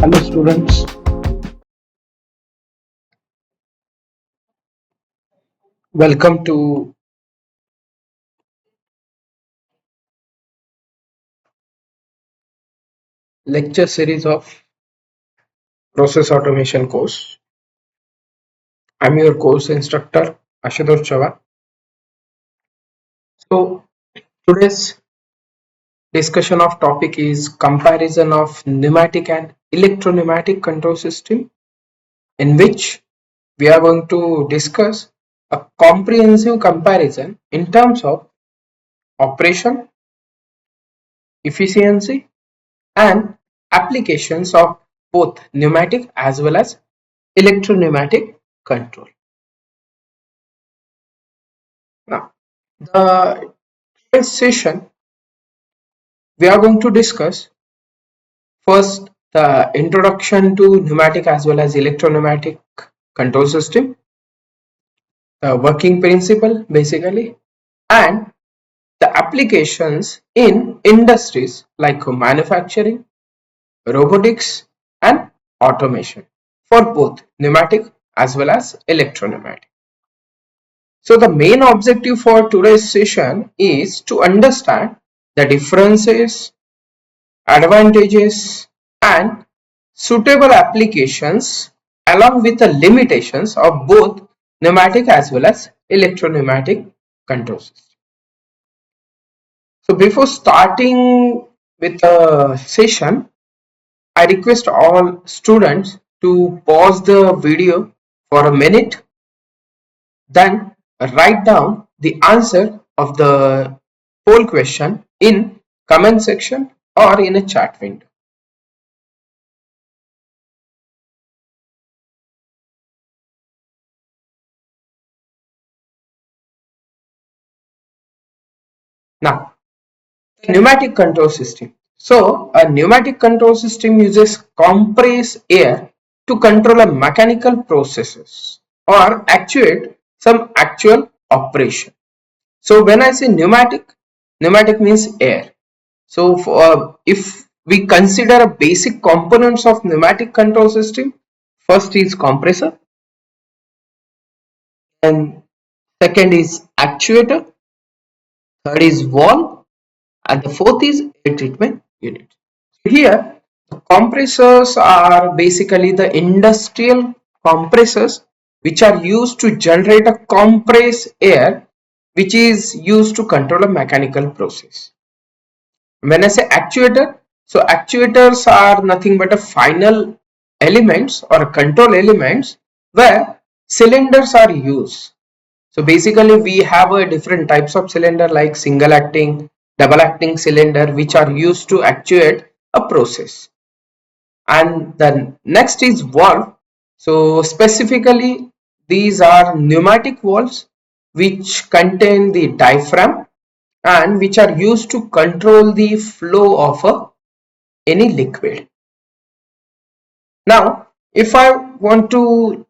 Hello students, welcome to lecture series of process automation course. I'm your course instructor Ashutosh Chava. So today's discussion of topic is comparison of pneumatic and electro-pneumatic control system, in which we are going to discuss a comprehensive comparison in terms of operation, efficiency and applications of both pneumatic as well as electro-pneumatic control. Now, the today's session we are going to discuss first the introduction to pneumatic as well as electro-pneumatic control system, the working principle basically, and the applications in industries like manufacturing, robotics, and automation for both pneumatic as well as electro-pneumatic. So the main objective for today's session is to understand the differences, advantages and suitable applications along with the limitations of both pneumatic as well as electro-pneumatic control system. So before starting with the session, I request all students to pause the video for a minute, then write down the answer of the poll question in comment section or in a chat window. Now, the pneumatic control system. So, a pneumatic control system uses compressed air to control a mechanical processes or actuate some actual operation. So, when I say pneumatic, pneumatic means air. So, if we consider a basic components of pneumatic control system, first is compressor, and second is actuator, third is valve, and the fourth is air treatment unit. Here, the compressors are basically the industrial compressors which are used to generate a compressed air which is used to control a mechanical process. When I say actuator, so actuators are nothing but a final elements or control elements where cylinders are used. So basically we have a different types of cylinder like single acting, double acting cylinder which are used to actuate a process. And then next is valve. So specifically these are pneumatic valves which contain the diaphragm and which are used to control the flow of any liquid. Now if I want to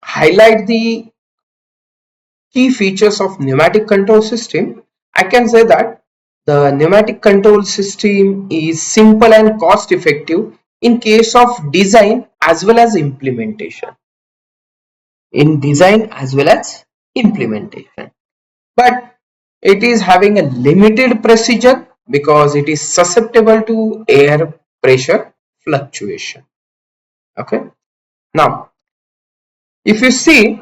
highlight the key features of pneumatic control system, I can say that the pneumatic control system is simple and cost effective in case of design as well as implementation. In design as well as implementation. But it is having a limited precision because it is susceptible to air pressure fluctuation. Okay. Now, if you see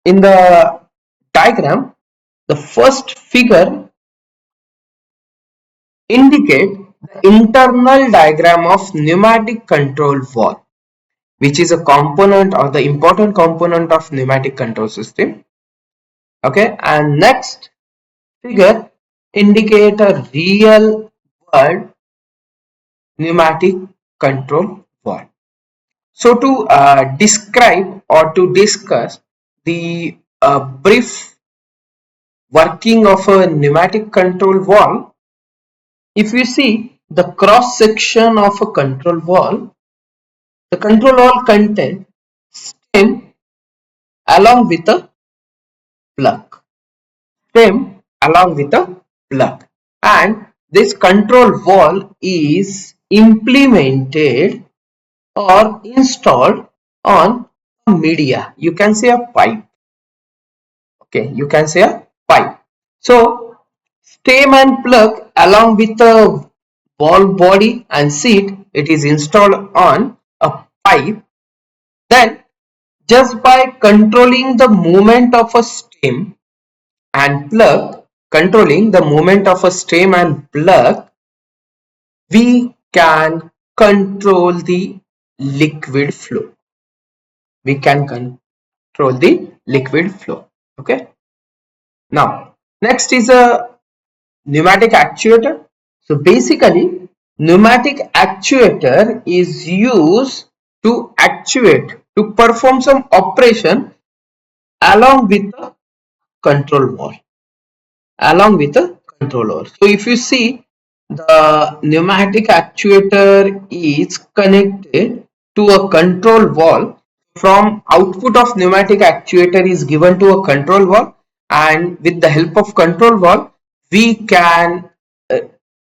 in the diagram, the first figure indicate the internal diagram of pneumatic control valve, which is a component or the important component of pneumatic control system. Okay, and next figure indicate a real world pneumatic control valve. So to describe or to discuss the brief working of a pneumatic control valve, if you see the cross section of a control valve, the control valve contains stem along with a plug. Stem along with a plug. And this control valve is implemented or installed on a media. You can say a pipe. Okay, you can say a pipe. So stem and plug along with the valve body and seat, it is installed on a pipe. Then just by controlling the movement of a stem and plug, controlling the movement of a stem and plug, we can control the liquid flow. We can control the liquid flow. Okay. Now, next is a pneumatic actuator. So basically, pneumatic actuator is used to actuate, to perform some operation along with the control valve. Along with the controller. So if you see, the pneumatic actuator is connected to a control valve. From output of pneumatic actuator is given to a control valve, and with the help of control valve we can uh,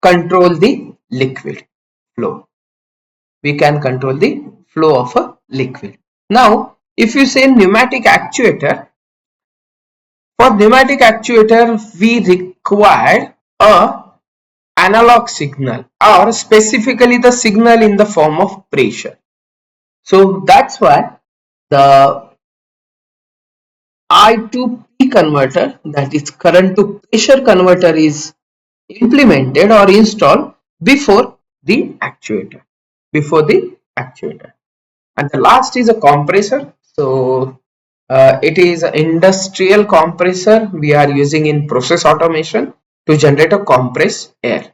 control the liquid flow. We can control the flow of a liquid. Now if you say pneumatic actuator, for pneumatic actuator we require a analog signal, or specifically the signal in the form of pressure. So that's why the I to P converter, that is current to pressure converter, is implemented or installed before the actuator. Before the actuator. And the last is a compressor. So it is an industrial compressor we are using in process automation to generate a compressed air.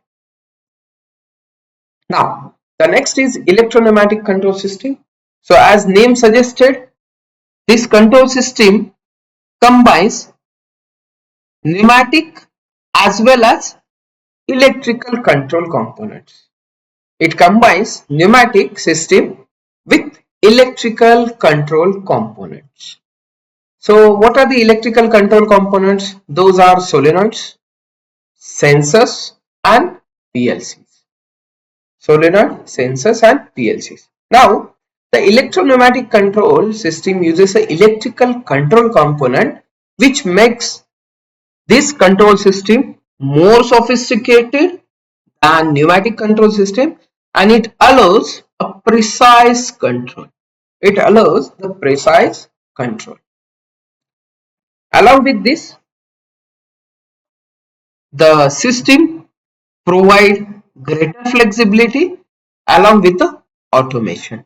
Now the next is electro-pneumatic control system. So as name suggested, this control system combines pneumatic as well as electrical control components. It combines pneumatic system with electrical control components. So what are the electrical control components? Those are solenoids, sensors and PLCs. Solenoid, sensors and PLCs. Now the electro-pneumatic control system uses an electrical control component which makes this control system more sophisticated than pneumatic control system, and it allows a precise control. It allows the precise control. Along with this, the system provide greater flexibility along with the automation.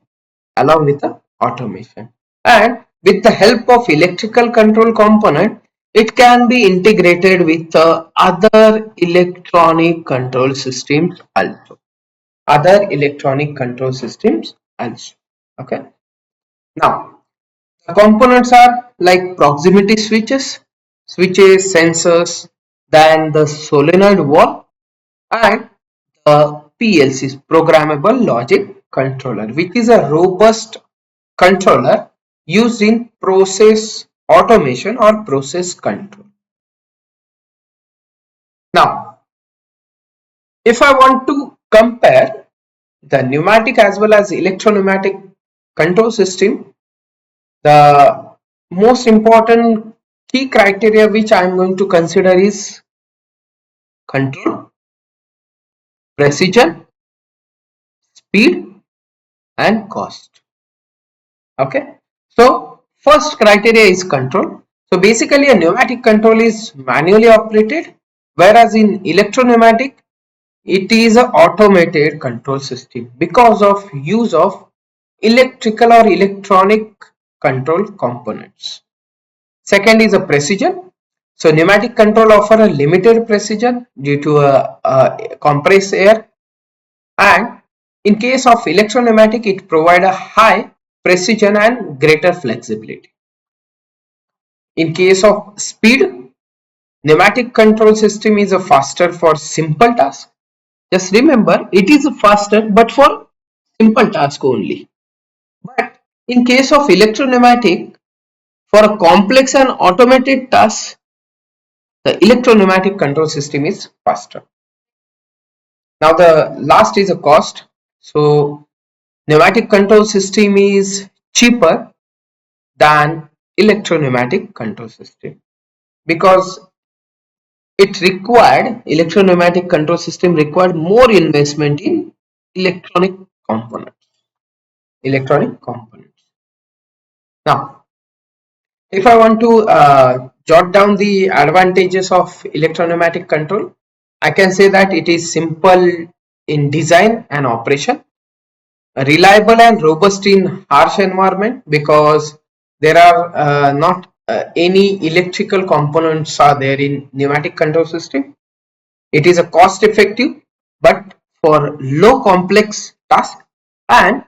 Along with the automation. And with the help of electrical control component, it can be integrated with other electronic control systems also. Other electronic control systems also. Okay. Now, the components are like proximity switches, sensors, then the solenoid valve, and the PLCs, programmable logic controller, which is a robust controller used in process automation or process control. Now, if I want to compare the pneumatic as well as electro-pneumatic control system, the most important key criteria which I am going to consider is control, precision, speed and cost. Okay. So first criteria is control. So basically a pneumatic control is manually operated, whereas in electro-pneumatic it is an automated control system because of use of electrical or electronic control components. Second is a precision. So pneumatic control offer a limited precision due to a compressed air, and in case of electro-pneumatic it provide a high precision and greater flexibility. In case of speed, pneumatic control system is a faster for simple tasks. Just remember, it is faster but for simple task only. But in case of electro-pneumatic, for a complex and automated task, the electro-pneumatic control system is faster. Now the last is a cost. So pneumatic control system is cheaper than electro-pneumatic control system because electro-pneumatic control system required more investment in electronic components. Electronic components. Now, if I want to jot down the advantages of electro-pneumatic control, I can say that it is simple in design and operation, reliable and robust in harsh environment because there are not any electrical components are there in pneumatic control system. It is a cost effective but for low complex tasks, and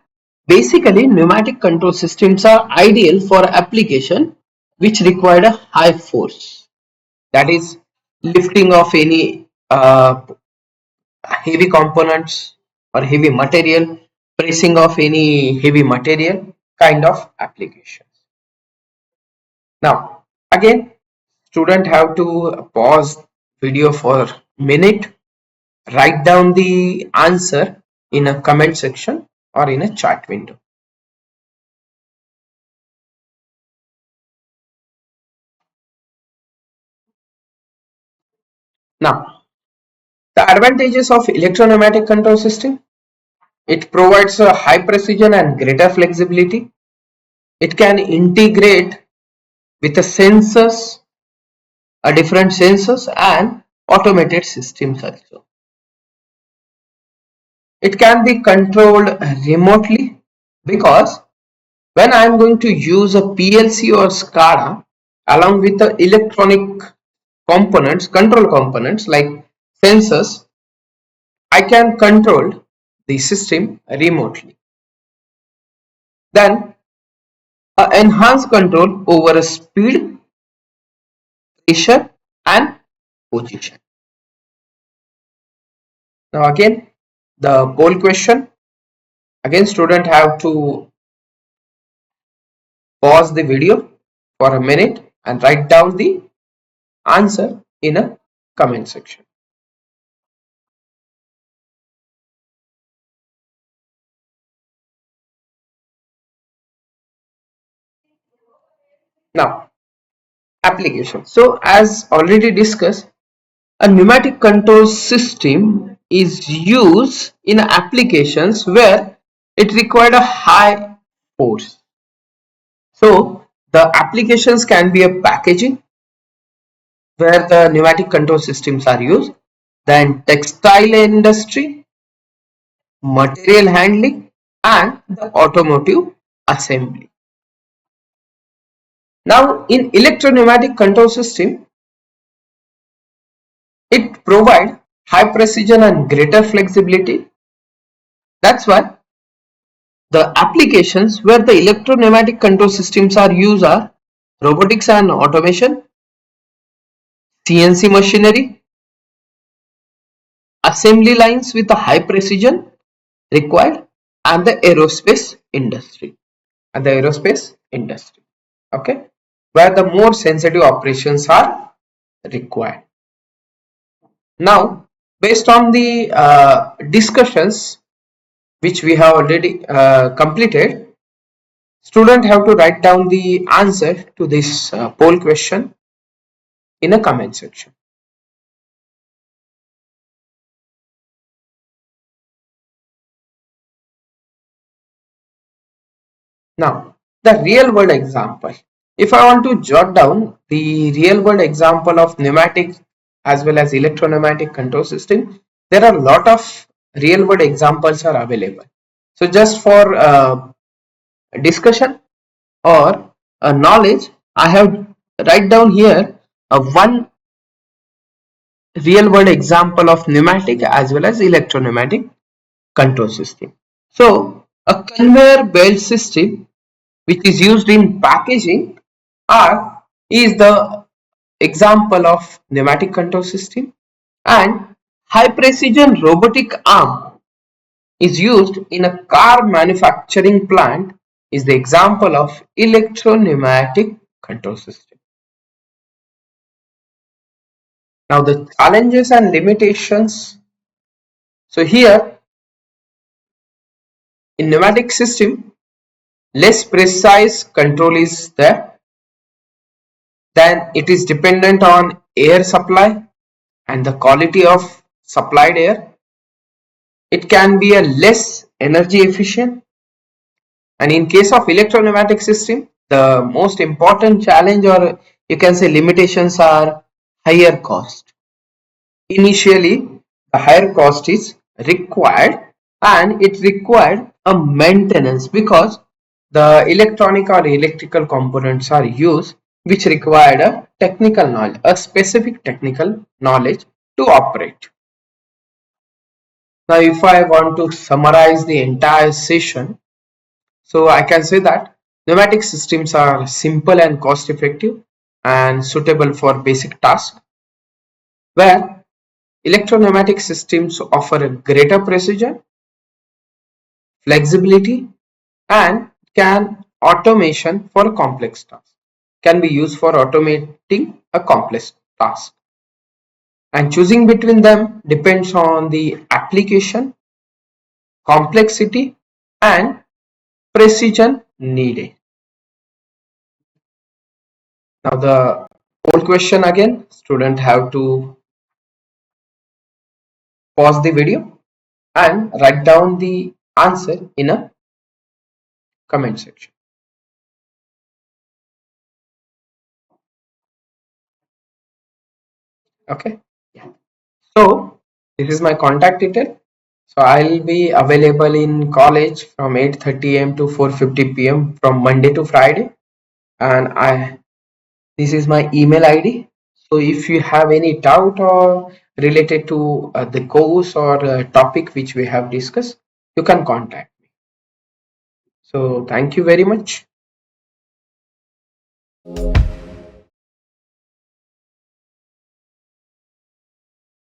basically pneumatic control systems are ideal for application which require a high force, that is lifting of any heavy components or heavy material, pressing of any heavy material kind of applications. Now again, student have to pause video for minute, write down the answer in a comment section or in a chat window. Now the advantages of electro-pneumatic control system: it provides a high precision and greater flexibility. It can integrate with the sensors, different sensors and automated systems also. It can be controlled remotely because when I am going to use a PLC or SCADA along with the electronic components, control components like sensors, I can control the system remotely. Then enhanced control over a speed, pressure and position. Now again, the poll question. Again, student have to pause the video for a minute and write down the answer in a comment section. Now, application. So as already discussed, a pneumatic control system is used in applications where it required a high force. So the applications can be a packaging where the pneumatic control systems are used, then textile industry, material handling and the automotive assembly. Now in electro-pneumatic control system, it provides high precision and greater flexibility. That's why the applications where the electro-pneumatic control systems are used are robotics and automation, CNC machinery, assembly lines with a high precision required, and the aerospace industry. Okay, where the more sensitive operations are required. Now, based on the discussions which we have already completed, students have to write down the answer to this poll question in a comment section. Now, the real world example. If I want to jot down the real world example of pneumatic as well as electro-pneumatic control system, there are a lot of real world examples are available. So just for discussion or knowledge, I have write down here one real world example of pneumatic as well as electro-pneumatic control system. So a conveyor belt system which is used in packaging are is the example of pneumatic control system, and high precision robotic arm is used in a car manufacturing plant is the example of electro-pneumatic control system. Now the challenges and limitations. So here In pneumatic system, less precise control is there, then it is dependent on air supply and the quality of supplied air. It can be a less energy efficient, and in case of electro-pneumatic system, the most important challenge, or you can say limitations, are higher cost. Initially, the higher cost is required, and it required a maintenance because the electronic or electrical components are used which required a technical knowledge, a specific technical knowledge to operate. Now, if I want to summarize the entire session, so I can say that pneumatic systems are simple and cost effective and suitable for basic tasks, where electro-pneumatic systems offer a greater precision, flexibility, and can automation for a complex task. Can be used for automating a complex task. And choosing between them depends on the application, complexity, and precision needed. Now the old question again, student have to pause the video and write down the answer in a comment section. Okay. Yeah. So this is my contact detail. So I'll be available in college from 8:30 a.m. to 4:50 p.m. from Monday to Friday, and I this is my email ID. So if you have any doubt or related to the course or topic which we have discussed, you can contact me. So thank you very much.